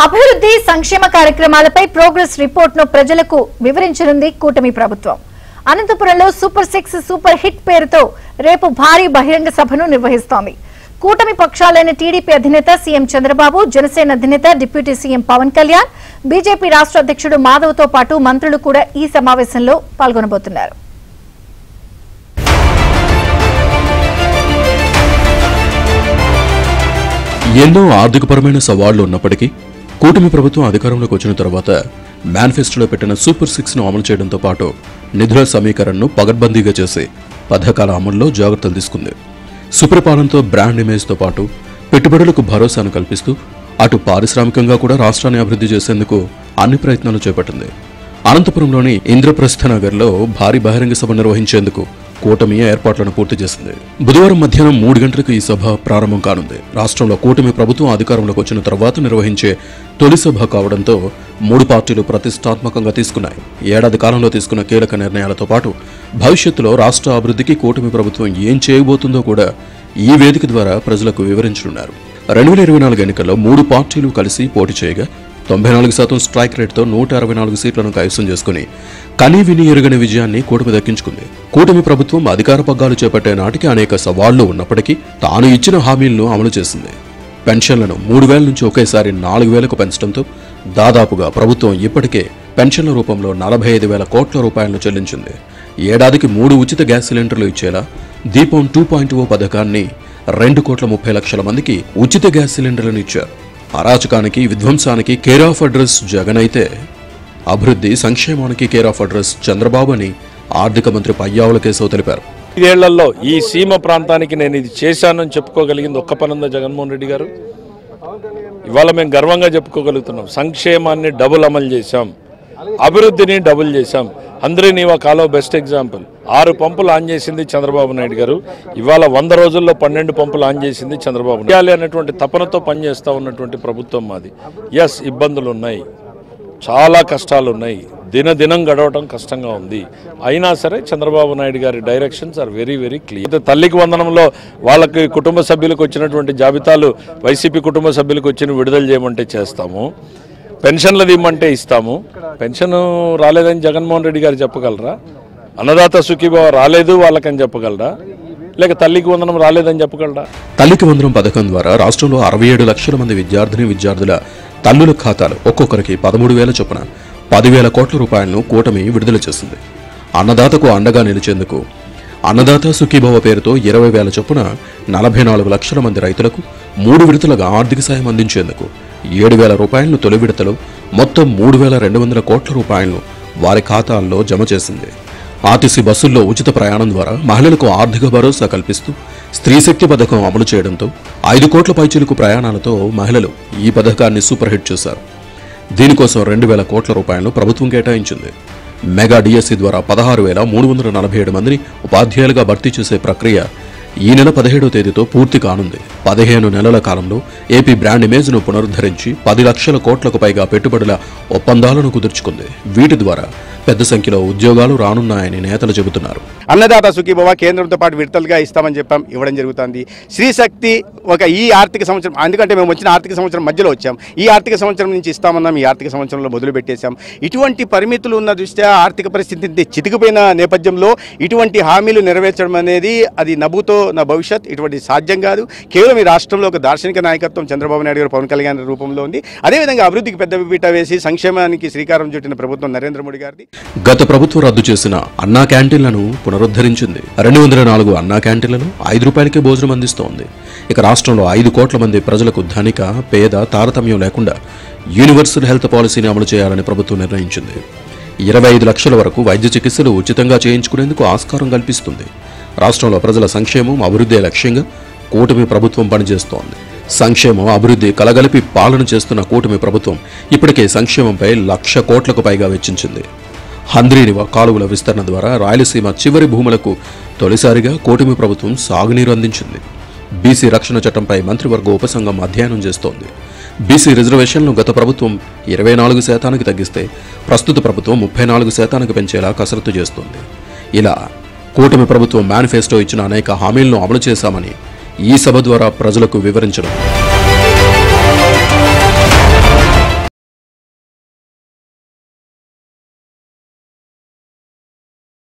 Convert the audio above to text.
అభివృద్ధి సంక్షేమ కార్యక్రమాలపై ప్రోగ్రెస్ రిపోర్ట్ ను ప్రజలకు వివరించనుంది కూటమి ప్రభుత్వం. అనంతపురంలో సూపర్ 6 సూపర్ హిట్ పేరుతో రేపు భారీ బహిరంగ సభను నిర్వహిస్తోంది. కూటమి పక్షాలైన టీడీపీ అధినేత సీఎం చంద్రబాబు, జనసేన అధినేత deputy CM Pawan Kalyan, BJP రాష్ట్ర అధ్యక్షుడు మాధవ్తో పాటు మంత్రులు కూడా ఈ సమావేశంలో పాల్గొనబోతున్నారు. ఎన్నో ఆర్థికపరమైన సవాళ్లు ఉన్నప్పటికీ కూటమి ప్రభుత్వం అధికారంలోకి వచ్చిన తర్వాత మేనిఫెస్టోలో పెట్టిన సూపర్ 6 ను అమలు చేయడంతో పాటు నిధుల సమీకరణను పగడ్బందీగా చేసి పథకాల అమలులో జాగ్రత్తలు తీసుకుంది. సుపరిపాలనతో బ్రాండ్ ఇమేజ్తో పాటు పెట్టుబడులకు భరోసాను కల్పిస్తూ అటు పారిశ్రామికంగా కూడా రాష్ట్రాన్ని అభివృద్ధి చేసేందుకు అన్ని ప్రయత్నాలు చేపట్టింది. అనంతపురంలోని ఇంద్రప్రస్థ నగర్లో భారీ బహిరంగ సభ నిర్వహించేందుకు కూటమి ఏర్పాట్లను పూర్తి చేసింది. బుధవారం మధ్యాహ్నం 3 గంటలకు ఈ సభ ప్రారంభం కానుంది. రాష్ట్రంలో కూటమి ప్రభుత్వం అధికారంలోకి వచ్చిన తర్వాత నిర్వహించే తొలి సభ కావడంతో 3 పార్టీలు ప్రతిష్టాత్మకంగా తీసుకున్నాయి. ఏడాది కాలంలో తీసుకున్న కీలక నిర్ణయాలతో పాటు భవిష్యత్తులో రాష్ట్ర అభివృద్ధికి కూటమి ప్రభుత్వం ఏం చేయబోతుందో కూడా ఈ వేదిక ద్వారా ప్రజలకు వివరించనున్నారు. 2024 ఎన్నికల్లో 3 పార్టీలు కలిసి పోటీ చేయగా 94% స్ట్రైక్ రేట్తో 164 సీట్లను కైవసం చేసుకుని కనీ విని ఎరుగని విజయాన్ని కూటమి దక్కించుకుంది. కూటమి ప్రభుత్వం అధికార పగ్గాలు చేపట్టే నాటికి అనేక సవాళ్లు ఉన్నప్పటికీ తాను ఇచ్చిన హామీలను అమలు చేసింది. పెన్షన్లను 3,000 నుంచి ఒకేసారి 4,000కు పెంచడంతో దాదాపుగా ప్రభుత్వం ఇప్పటికే పెన్షన్ల రూపంలో 45,000 కోట్ల రూపాయలను చెల్లించింది. ఏడాదికి 3 ఉచిత గ్యాస్ సిలిండర్లు ఇచ్చేలా దీపం 2.0 పథకాన్ని 2,30,00,000 మందికి ఉచిత గ్యాస్ సిలిండర్లను ఇచ్చారు. అరాచకానికి, విధ్వంసానికి కేర్ ఆఫ్ అడ్రస్ జగన్ అయితే అభివృద్ధి సంక్షేమానికి కేర్ ఆఫ్ అడ్రస్ చంద్రబాబు అని ఆర్థిక మంత్రి పయ్యావుల కేశవ్ తెలిపారు. 5 ఏళ్లలో ఈ సీమ ప్రాంతానికి నేను ఇది చేశానని చెప్పుకోగలిగింది ఒక్క పనుందా జగన్మోహన్ రెడ్డి గారు? ఇవాళ మేము గర్వంగా చెప్పుకోగలుగుతున్నాం. సంక్షేమాన్ని డబుల్ అమలు చేశాం, అభివృద్ధిని డబుల్ చేశాం. అందరినీవా కాలో బెస్ట్ ఎగ్జాంపుల్. 6 పంపులు ఆన్ చేసింది చంద్రబాబు నాయుడు గారు. ఇవాళ 100 రోజుల్లో 12 పంపులు ఆన్ చేసింది చంద్రబాబు నాయుడు అనేటువంటి తపనతో పనిచేస్తూ ఉన్నటువంటి ప్రభుత్వం మాది. ఎస్, ఇబ్బందులు ఉన్నాయి, చాలా కష్టాలు ఉన్నాయి, దినదినం గడవటం కష్టంగా ఉంది. అయినా సరే చంద్రబాబు నాయుడు గారి directions are very very clear. తల్లికి వందనంలో వాళ్ళకి కుటుంబ సభ్యులకు వచ్చినటువంటి జాబితాలు వైసీపీ కుటుంబ సభ్యులకు వచ్చిన విడుదల చేయమంటే చేస్తాము, పెన్షన్లు ఇవ్వమంటే ఇస్తాము. పెన్షన్ రాలేదని జగన్మోహన్ రెడ్డి గారు చెప్పగలరా? అన్నదాత సుఖీభావ రాలేదు వాళ్ళకని చెప్పగలరా? లేక తల్లికి వందనం రాలేదని చెప్పగలరా? తల్లికి వందనం పథకం ద్వారా రాష్ట్రంలో 67 లక్షల మంది విద్యార్థుల తల్లుల ఖాతాలు ఒక్కొక్కరికి 13,000 చొప్పున 10,000 కోట్ల రూపాయలను కూటమి విడుదల చేసింది. అన్నదాతకు అండగా నిలిచేందుకు అన్నదాత సుఖీభావ పేరుతో 20,000 చొప్పున 44 లక్షల మంది రైతులకు 3 విడతలుగా ఆర్థిక సాయం అందించేందుకు 7,000 రూపాయలను తొలి విడతలో మొత్తం 3,200 కోట్ల రూపాయలను వారి ఖాతాల్లో జమ చేసింది. ఆర్టీసీ బస్సుల్లో ఉచిత ప్రయాణం ద్వారా మహిళలకు ఆర్థిక భరోసా కల్పిస్తూ స్త్రీశక్తి పథకం అమలు చేయడంతో 5 కోట్ల పైచిలుకు ప్రయాణాలతో మహిళలు ఈ పథకాన్ని సూపర్ హిట్ చేశారు. దీనికోసం 2,000 కోట్ల రూపాయలను ప్రభుత్వం కేటాయించింది. మెగా డిఎస్సి ద్వారా 16,347 మందిని ఉపాధ్యాయులుగా భర్తీ చేసే ప్రక్రియ ఈ నెల 17వ తేదీతో పూర్తి కానుంది. 15 నెలల కాలంలో ఏపీ బ్రాండ్ ఇమేజ్ను పునరుద్ధరించి 10 లక్షల కోట్లకు పైగా పెట్టుబడుల ఒప్పందాలను కుదుర్చుకుంది. వీటి ద్వారా పెద్ద సంఖ్యలో ఉద్యోగాలు రానున్నాయని నేతలు చెబుతున్నారు. అన్నదాత సుఖీభవ కేంద్రంతో పాటు విడతలుగా ఇస్తామని చెప్పాం, ఇవ్వడం జరుగుతుంది. స్త్రీశక్తి ఈ ఆర్థిక సంవత్సరం, ఎందుకంటే మేము వచ్చిన ఆర్థిక సంవత్సరం మధ్యలో వచ్చాం, ఈ ఆర్థిక సంవత్సరం నుంచి ఇస్తామన్నాం, ఈ ఆర్థిక సంవత్సరంలో మొదలు పెట్టేశాం. ఇటువంటి పరిమితులు ఉన్న దృష్ట్యా ఆర్థిక పరిస్థితి చితికిపోయిన నేపథ్యంలో ఇటువంటి హామీలు నెరవేర్చడం అనేది అది నభూతో నా భవిష్యత్, ఇటువంటి సాధ్యం కాదు. కేవలం ఈ రాష్ట్రంలో ఒక దార్శనిక నాయకత్వం చంద్రబాబు నాయుడు గారు, పవన్ కళ్యాణ్ రూపంలో ఉంది. అదేవిధంగా అభివృద్ధికి పెద్దపీట వేసి సంక్షేమానికి శ్రీకారం చుట్టిన ప్రభుత్వం నరేంద్ర మోడీ గారిది. గత ప్రభుత్వం రద్దు చేసిన అన్నా క్యాంటీన్లను పునరుద్ధరించింది. 204 అన్నా క్యాంటీన్లలో 5 రూపాయలకే భోజనం అందిస్తోంది. ఇక రాష్ట్రంలో 5 కోట్ల మంది ప్రజలకు ధనిక పేద తారతమ్యం లేకుండా యూనివర్సల్ హెల్త్ పాలసీని అమలు చేయాలని ప్రభుత్వం నిర్ణయించింది. 25 లక్షల వరకు వైద్య చికిత్సలు ఉచితంగా చేయించుకునేందుకు ఆస్కారం కల్పిస్తుంది. రాష్ట్రంలో ప్రజల సంక్షేమం, అభివృద్ధి లక్ష్యంగా కూటమి ప్రభుత్వం పనిచేస్తోంది. సంక్షేమం, అభివృద్ధి కలగలిపి పాలన చేస్తున్న కూటమి ప్రభుత్వం ఇప్పటికే సంక్షేమంపై 1,00,000 కోట్లకు పైగా వెచ్చించింది. హంద్రీనివా కాలువల విస్తరణ ద్వారా రాయలసీమ చివరి భూములకు తొలిసారిగా కూటమి ప్రభుత్వం సాగునీరు అందించింది. బీసీ రక్షణ చట్టంపై మంత్రివర్గ ఉపసంఘం అధ్యయనం చేస్తోంది. బీసీ రిజర్వేషన్లు గత ప్రభుత్వం 24% తగ్గిస్తే ప్రస్తుత ప్రభుత్వం 34% పెంచేలా కసరత్తు చేస్తోంది. ఇలా కూటమి ప్రభుత్వం మేనిఫెస్టో ఇచ్చిన అనేక హామీలను అమలు చేశామని ఈ సభ ద్వారా ప్రజలకు వివరించడం